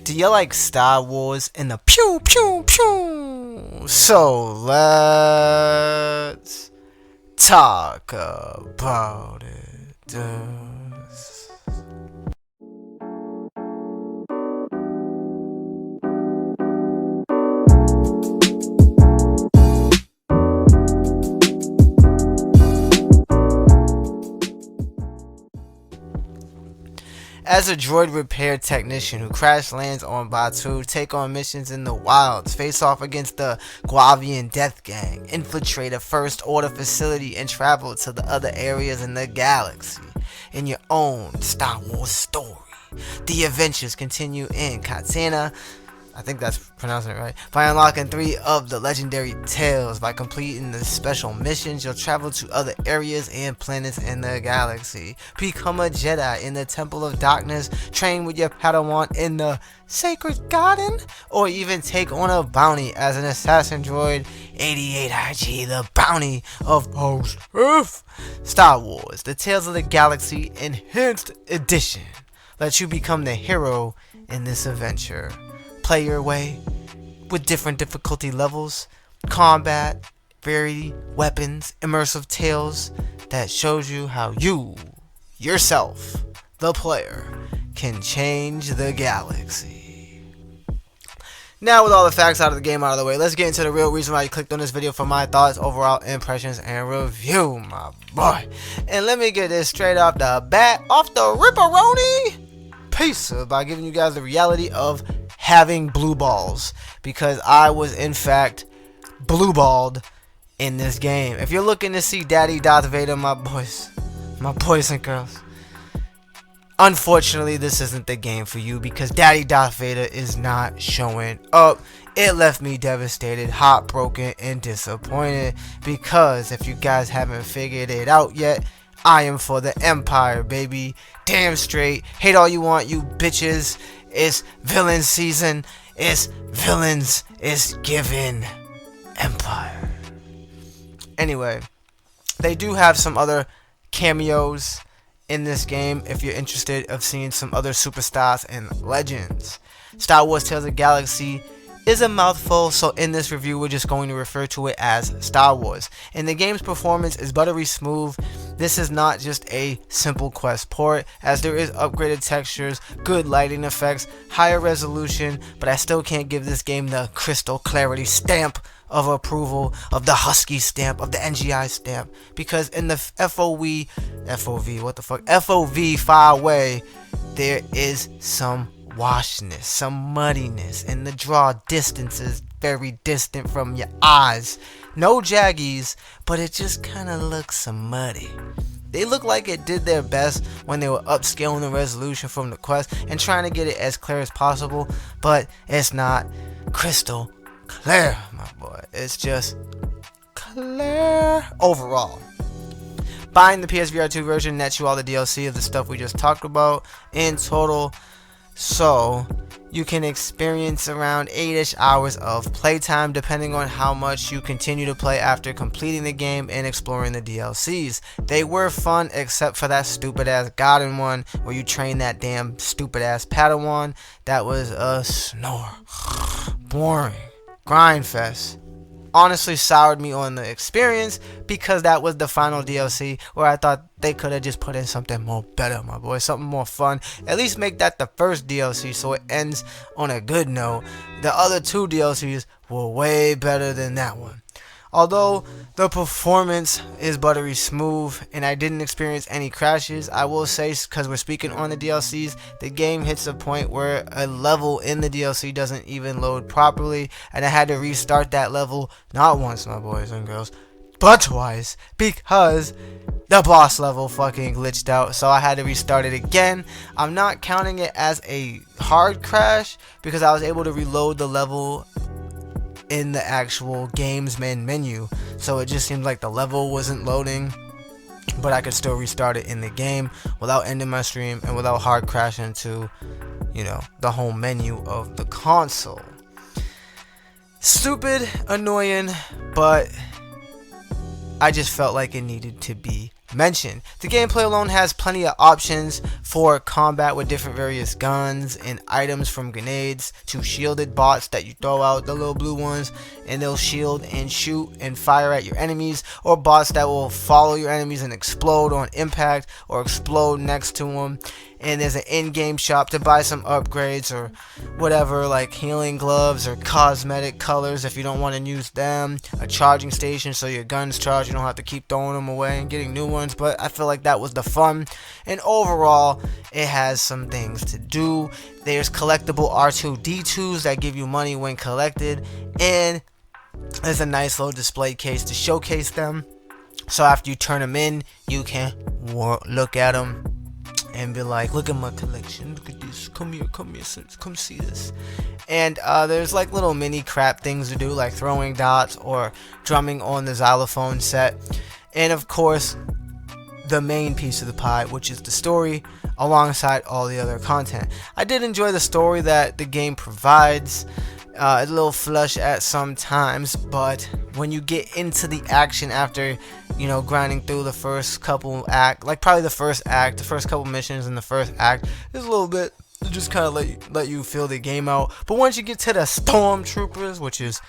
Do you like Star Wars and the pew pew pew? So let's talk about it. As a droid repair technician who crash lands on Batuu, take on missions in the wilds, face off against the Guavian Death Gang, infiltrate a First Order facility, and travel to the other areas in the galaxy in your own Star Wars story. The adventures continue in Katana, I think that's pronouncing it right, by unlocking 3 of the legendary tales. By completing the special missions, you'll travel to other areas and planets in the galaxy, become a Jedi in the Temple of Darkness, train with your Padawan in the Sacred Garden, or even take on a bounty as an assassin droid 88IG, the bounty of Post Earth. Star Wars, the Tales of the Galaxy Enhanced Edition lets you become the hero in this adventure. Play your way with different difficulty levels, combat, varied weapons, immersive tales that shows you how you, yourself, the player, can change the galaxy. Now with all the facts out of the game out of the way, let's get into the real reason why you clicked on this video for my thoughts, overall impressions, and review, my boy. And let me get this straight off the bat, off the ripperoni pizza, by giving you guys the reality of having blue balls, because I was in fact blue balled in this game. If you're looking to see Daddy Darth Vader, my boys and girls, unfortunately this isn't the game for you, because Daddy Darth Vader is not showing up. It left me devastated, heartbroken, and disappointed, because if you guys haven't figured it out yet, I am for the Empire, baby. Damn straight. Hate all you want, you bitches. It's villain season. It's villains. It's given Empire. Anyway, they do have some other cameos in this game if you're interested of seeing some other superstars and legends. Star Wars Tales of the Galaxy is a mouthful, so in this review we're just going to refer to it as Star Wars. And the game's performance is buttery smooth. This is not just a simple quest port, as there is upgraded textures, good lighting effects, higher resolution, but I still can't give this game the crystal clarity stamp of approval, of the Husky stamp, of the NGI stamp, because in the FOV file way, there is some washness, some muddiness, and the draw distance is very distant from your eyes. No jaggies, but it just kind of looks muddy. They look like it did their best when they were upscaling the resolution from the quest and trying to get it as clear as possible, but it's not crystal clear, my boy. It's just clear overall. Buying the PSVR2 version nets you all the DLC of the stuff we just talked about in total, so you can experience around 8-ish hours of playtime, depending on how much you continue to play after completing the game and exploring the DLCs. They were fun, except for that stupid ass garden one where you train that damn stupid ass Padawan. That was a snore. Boring. Grind fest. Honestly soured me on the experience, because that was the final DLC where I thought they could have just put in something more better, my boy, something more fun. At least make that the first DLC so it ends on a good note. The other 2 DLCs were way better than that one. Although the performance is buttery smooth and I didn't experience any crashes, I will say, because we're speaking on the DLCs, the game hits a point where a level in the DLC doesn't even load properly, and I had to restart that level not once, my boys and girls, but twice, because the boss level fucking glitched out, so I had to restart it again. I'm not counting it as a hard crash because I was able to reload the level in the actual game's main menu, so it just seemed like the level wasn't loading, but I could still restart it in the game without ending my stream and without hard crashing to, you know, the home menu of the console. Stupid, annoying, but I just felt like it needed to be mention. The gameplay alone has plenty of options for combat with different various guns and items, from grenades to shielded bots that you throw out, the little blue ones, and they'll shield and shoot and fire at your enemies, or bots that will follow your enemies and explode on impact or explode next to them. And there's an in-game shop to buy some upgrades or whatever, like healing gloves or cosmetic colors if you don't want to use them. A charging station so your guns charge, you don't have to keep throwing them away and getting new ones. But I feel like that was the fun. And overall, it has some things to do. There's collectible R2-D2s that give you money when collected, and there's a nice little display case to showcase them. So after you turn them in, you can look at them and be like, look at my collection, look at this, come here, come see this. And there's like little mini crap things to do, like throwing dots or drumming on the xylophone set. And of course, the main piece of the pie, which is the story, alongside all the other content. I did enjoy the story that the game provides. A little flush at some times, but when you get into the action after, grinding through the first couple like probably the first couple missions in the first act, is a little bit to just kind of let you feel the game out. But once you get to the stormtroopers, which is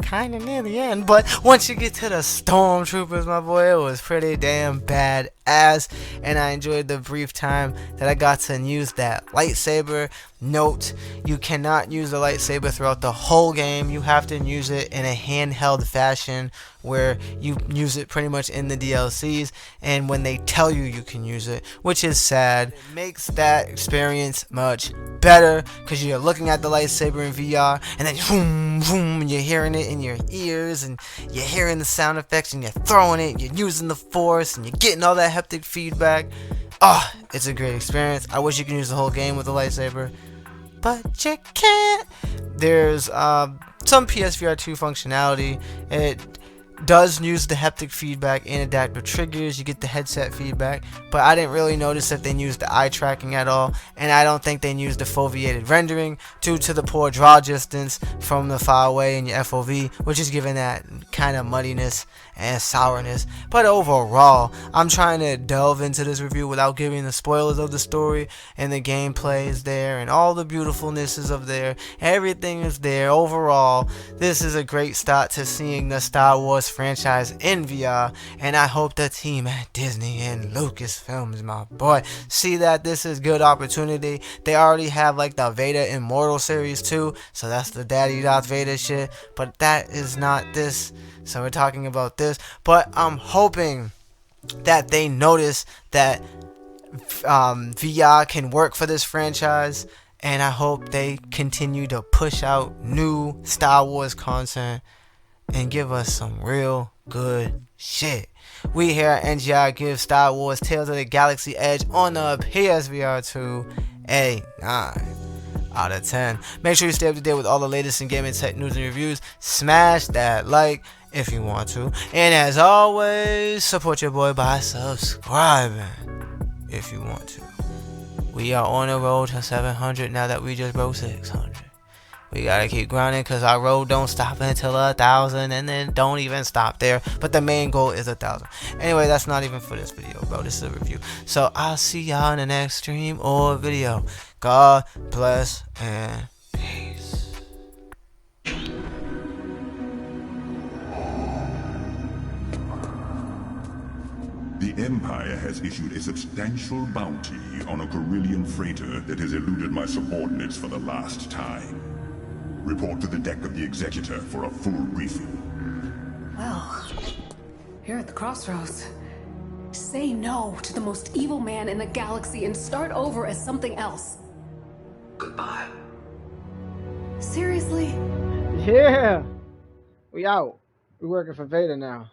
kind of near the end, but once you get to the stormtroopers, my boy, it was pretty damn bad ass, and I enjoyed the brief time that I got to use that lightsaber. Note, you cannot use the lightsaber throughout the whole game. You have to use it in a handheld fashion where you use it pretty much in the DLCs and when they tell you you can use it, which is sad. It makes that experience much better because you're looking at the lightsaber in VR and then boom, boom, and you're hearing it in your ears and you're hearing the sound effects and you're throwing it, you're using the force and you're getting all that haptic feedback. Oh, it's a great experience. I wish you could use the whole game with a lightsaber, but you can't. There's some PSVR2 functionality. It does use the haptic feedback and adaptive triggers. You get the headset feedback, but I didn't really notice if they used the eye tracking at all, and I don't think they used the foveated rendering due to the poor draw distance from the far away in your FOV, which is giving that kind of muddiness and sourness. But overall, I'm trying to delve into this review without giving the spoilers of the story, and the gameplay is there and all the beautifulnesses of there. Everything is there. Overall, this is a great start to seeing the Star Wars franchise in VR, and I hope the team at Disney and Lucasfilms, my boy, see that this is good opportunity. They already have like the Vader Immortal series too, so that's the Daddy Darth Vader shit, but that is not this. So we're talking about this, but I'm hoping that they notice that VR can work for this franchise, and I hope they continue to push out new Star Wars content and give us some real good shit. We here at NGI give Star Wars Tales of the Galaxy Edge on the PSVR2 a 9 out of 10. Make sure you stay up to date with all the latest in gaming tech news and reviews. Smash that like if you want to, and as always, support your boy by subscribing if you want to. We are on the road to 700 now that we just broke 600. We gotta keep grinding because our road don't stop until 1,000, and then don't even stop there. But the main goal is 1,000. Anyway, that's not even for this video, bro. This is a review. So I'll see y'all in the next stream or video. God bless and peace. The Empire has issued a substantial bounty on a Corellian freighter that has eluded my subordinates for the last time. Report to the deck of the Executor for a full briefing. Well, here at the crossroads. Say no to the most evil man in the galaxy and start over as something else. Goodbye. Seriously? Yeah. We out. We working for Vader now.